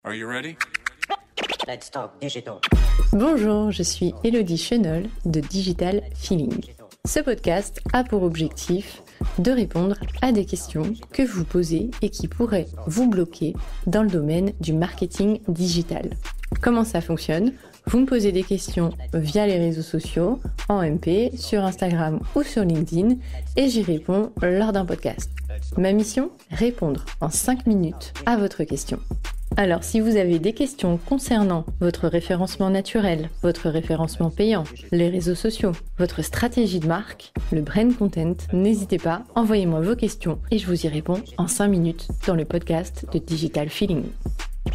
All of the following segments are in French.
Are you ready? Let's talk digital. Bonjour, je suis Elodie Chenol de Digital Feeling. Ce podcast a pour objectif de répondre à des questions que vous posez et qui pourraient vous bloquer dans le domaine du marketing digital. Comment ça fonctionne ? Vous me posez des questions via les réseaux sociaux, en MP, sur Instagram ou sur LinkedIn et j'y réponds lors d'un podcast. Ma mission ? Répondre en 5 minutes à votre question. Alors, si vous avez des questions concernant votre référencement naturel, votre référencement payant, les réseaux sociaux, votre stratégie de marque, le brand content, n'hésitez pas, envoyez-moi vos questions et je vous y réponds en 5 minutes dans le podcast de Digital Feeling.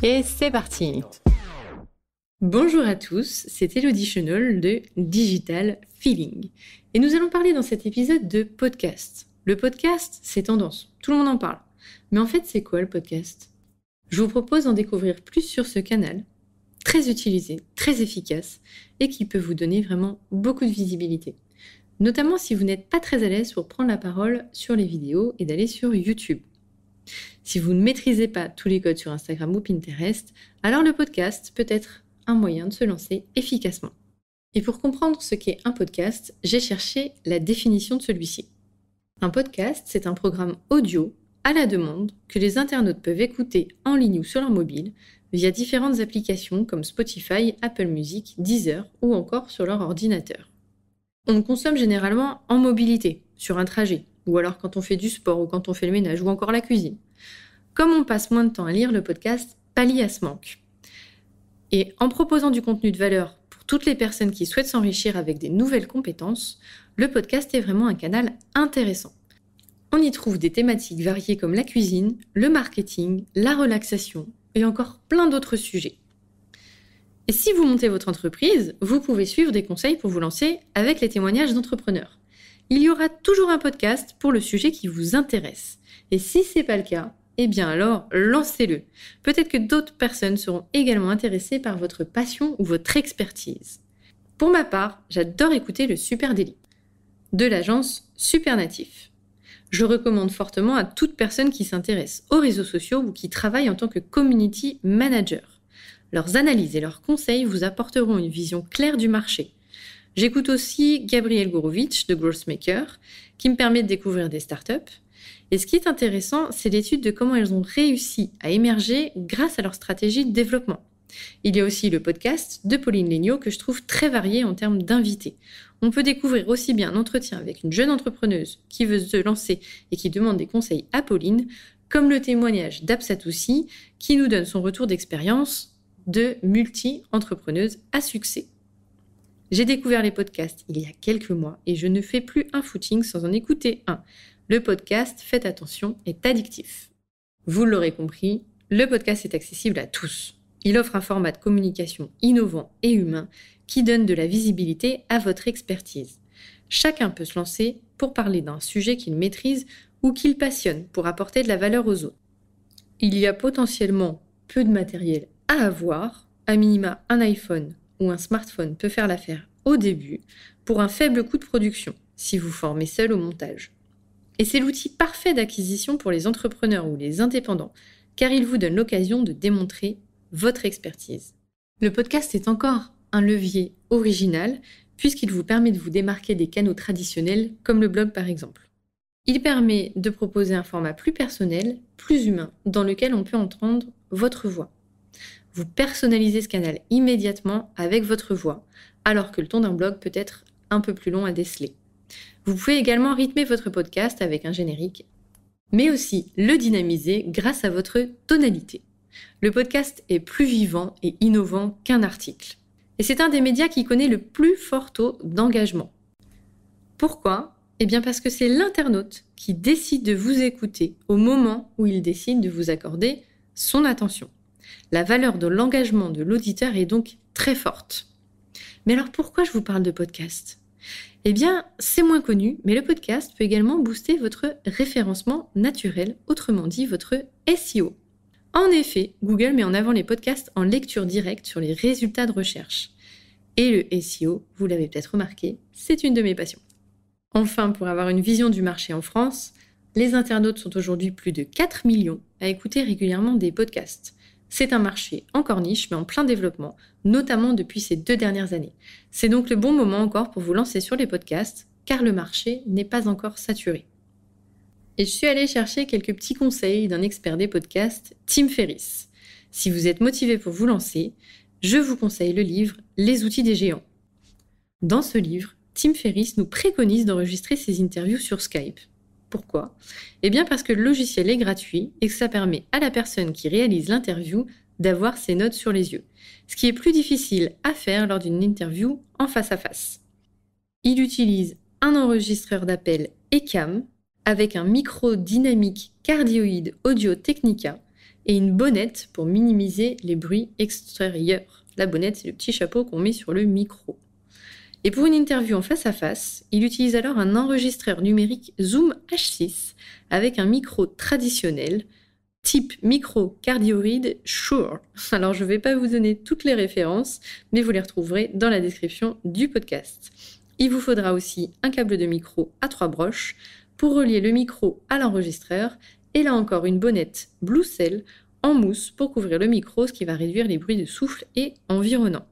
Et c'est parti! Bonjour à tous, c'est Elodie Chenol de Digital Feeling. Et nous allons parler dans cet épisode de podcast. Le podcast, c'est tendance, tout le monde en parle. Mais en fait, c'est quoi le podcast ? Je vous propose d'en découvrir plus sur ce canal, très utilisé, très efficace, et qui peut vous donner vraiment beaucoup de visibilité. Notamment si vous n'êtes pas très à l'aise pour prendre la parole sur les vidéos et d'aller sur YouTube. Si vous ne maîtrisez pas tous les codes sur Instagram ou Pinterest, alors le podcast peut être un moyen de se lancer efficacement. Et pour comprendre ce qu'est un podcast, j'ai cherché la définition de celui-ci. Un podcast, c'est un programme audio à la demande que les internautes peuvent écouter en ligne ou sur leur mobile via différentes applications comme Spotify, Apple Music, Deezer ou encore sur leur ordinateur. On le consomme généralement en mobilité, sur un trajet, ou alors quand on fait du sport ou quand on fait le ménage ou encore la cuisine. Comme on passe moins de temps à lire, le podcast pallie à ce manque. Et en proposant du contenu de valeur pour toutes les personnes qui souhaitent s'enrichir avec des nouvelles compétences, le podcast est vraiment un canal intéressant. On y trouve des thématiques variées comme la cuisine, le marketing, la relaxation et encore plein d'autres sujets. Et si vous montez votre entreprise, vous pouvez suivre des conseils pour vous lancer avec les témoignages d'entrepreneurs. Il y aura toujours un podcast pour le sujet qui vous intéresse. Et si ce n'est pas le cas, eh bien alors lancez-le. Peut-être que d'autres personnes seront également intéressées par votre passion ou votre expertise. Pour ma part, j'adore écouter le Super Daily de l'agence Supernatif. Je recommande fortement à toute personne qui s'intéresse aux réseaux sociaux ou qui travaille en tant que community manager. Leurs analyses et leurs conseils vous apporteront une vision claire du marché. J'écoute aussi Gabriel Gourovitch de Growthmaker, qui me permet de découvrir des startups. Et ce qui est intéressant, c'est l'étude de comment elles ont réussi à émerger grâce à leur stratégie de développement. Il y a aussi le podcast de Pauline Léniaud que je trouve très varié en termes d'invités. On peut découvrir aussi bien un entretien avec une jeune entrepreneuse qui veut se lancer et qui demande des conseils à Pauline, comme le témoignage d'Absatoussi qui nous donne son retour d'expérience de multi-entrepreneuse à succès. J'ai découvert les podcasts il y a quelques mois et je ne fais plus un footing sans en écouter un. Le podcast, faites attention, est addictif. Vous l'aurez compris, le podcast est accessible à tous. Il offre un format de communication innovant et humain qui donne de la visibilité à votre expertise. Chacun peut se lancer pour parler d'un sujet qu'il maîtrise ou qu'il passionne pour apporter de la valeur aux autres. Il y a potentiellement peu de matériel à avoir, à minima un iPhone ou un smartphone peut faire l'affaire au début pour un faible coût de production si vous formez seul au montage. Et c'est l'outil parfait d'acquisition pour les entrepreneurs ou les indépendants car il vous donne l'occasion de démontrer votre expertise. Le podcast est encore un levier original puisqu'il vous permet de vous démarquer des canaux traditionnels comme le blog par exemple. Il permet de proposer un format plus personnel, plus humain, dans lequel on peut entendre votre voix. Vous personnalisez ce canal immédiatement avec votre voix, alors que le ton d'un blog peut être un peu plus long à déceler. Vous pouvez également rythmer votre podcast avec un générique, mais aussi le dynamiser grâce à votre tonalité. Le podcast est plus vivant et innovant qu'un article. Et c'est un des médias qui connaît le plus fort taux d'engagement. Pourquoi ? Eh bien parce que c'est l'internaute qui décide de vous écouter au moment où il décide de vous accorder son attention. La valeur de l'engagement de l'auditeur est donc très forte. Mais alors pourquoi je vous parle de podcast ? Eh bien, c'est moins connu, mais le podcast peut également booster votre référencement naturel, autrement dit votre SEO. En effet, Google met en avant les podcasts en lecture directe sur les résultats de recherche. Et le SEO, vous l'avez peut-être remarqué, c'est une de mes passions. Enfin, pour avoir une vision du marché en France, les internautes sont aujourd'hui plus de 4 millions à écouter régulièrement des podcasts. c'est un marché encore niche mais en plein développement, notamment depuis ces 2 dernières années. C'est donc le bon moment encore pour vous lancer sur les podcasts, car le marché n'est pas encore saturé. Et je suis allée chercher quelques petits conseils d'un expert des podcasts, Tim Ferriss. Si vous êtes motivé pour vous lancer, je vous conseille le livre « Les outils des géants ». Dans ce livre, Tim Ferriss nous préconise d'enregistrer ses interviews sur Skype. Pourquoi ? Eh bien parce que le logiciel est gratuit et que ça permet à la personne qui réalise l'interview d'avoir ses notes sur les yeux, ce qui est plus difficile à faire lors d'une interview en face à face. Il utilise un enregistreur d'appel Ecamm avec un micro dynamique cardioïde Audio Technica et une bonnette pour minimiser les bruits extérieurs. La bonnette, c'est le petit chapeau qu'on met sur le micro. Et pour une interview en face à face, il utilise alors un enregistreur numérique Zoom H6 avec un micro traditionnel, type micro cardioïde Shure. Alors je ne vais pas vous donner toutes les références, mais vous les retrouverez dans la description du podcast. Il vous faudra aussi un câble de micro à 3 broches pour relier le micro à l'enregistreur, et là encore une bonnette Blue Cell en mousse pour couvrir le micro, ce qui va réduire les bruits de souffle et environnants.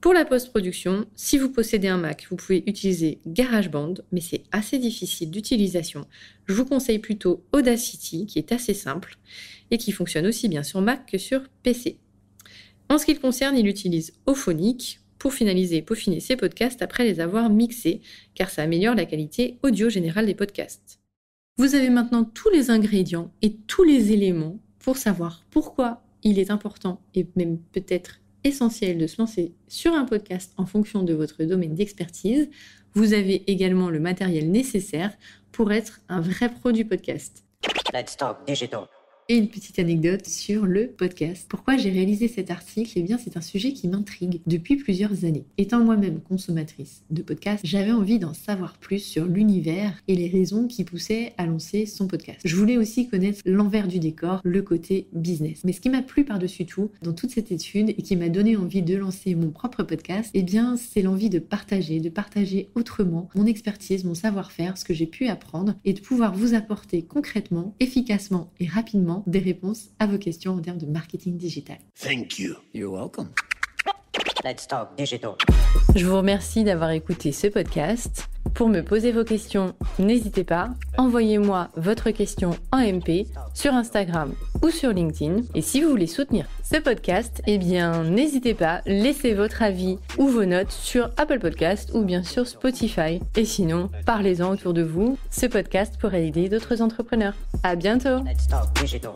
Pour la post-production, si vous possédez un Mac, vous pouvez utiliser GarageBand, mais c'est assez difficile d'utilisation. Je vous conseille plutôt Audacity, qui est assez simple et qui fonctionne aussi bien sur Mac que sur PC. En ce qui le concerne, il utilise Auphonic pour finaliser et peaufiner ses podcasts après les avoir mixés, car ça améliore la qualité audio générale des podcasts. Vous avez maintenant tous les ingrédients et tous les éléments pour savoir pourquoi il est important et même peut-être essentiel de se lancer sur un podcast en fonction de votre domaine d'expertise. Vous avez également le matériel nécessaire pour être un vrai pro du podcast. Let's talk digital. Et une petite anecdote sur le podcast. Pourquoi j'ai réalisé cet article ? Eh bien, c'est un sujet qui m'intrigue depuis plusieurs années. Étant moi-même consommatrice de podcasts, j'avais envie d'en savoir plus sur l'univers et les raisons qui poussaient à lancer son podcast. Je voulais aussi connaître l'envers du décor, le côté business. Mais ce qui m'a plu par-dessus tout dans toute cette étude et qui m'a donné envie de lancer mon propre podcast, eh bien, c'est l'envie de partager autrement mon expertise, mon savoir-faire, ce que j'ai pu apprendre et de pouvoir vous apporter concrètement, efficacement et rapidement des réponses à vos questions en termes de marketing digital. Thank you. You're welcome. Let's talk digital. Je vous remercie d'avoir écouté ce podcast. Pour me poser vos questions, n'hésitez pas, envoyez-moi votre question en MP sur Instagram ou sur LinkedIn. Et si vous voulez soutenir ce podcast, eh bien n'hésitez pas, laissez votre avis ou vos notes sur Apple Podcast ou bien sur Spotify. Et sinon, parlez-en autour de vous. Ce podcast pourrait aider d'autres entrepreneurs. À bientôt. Let's talk digital.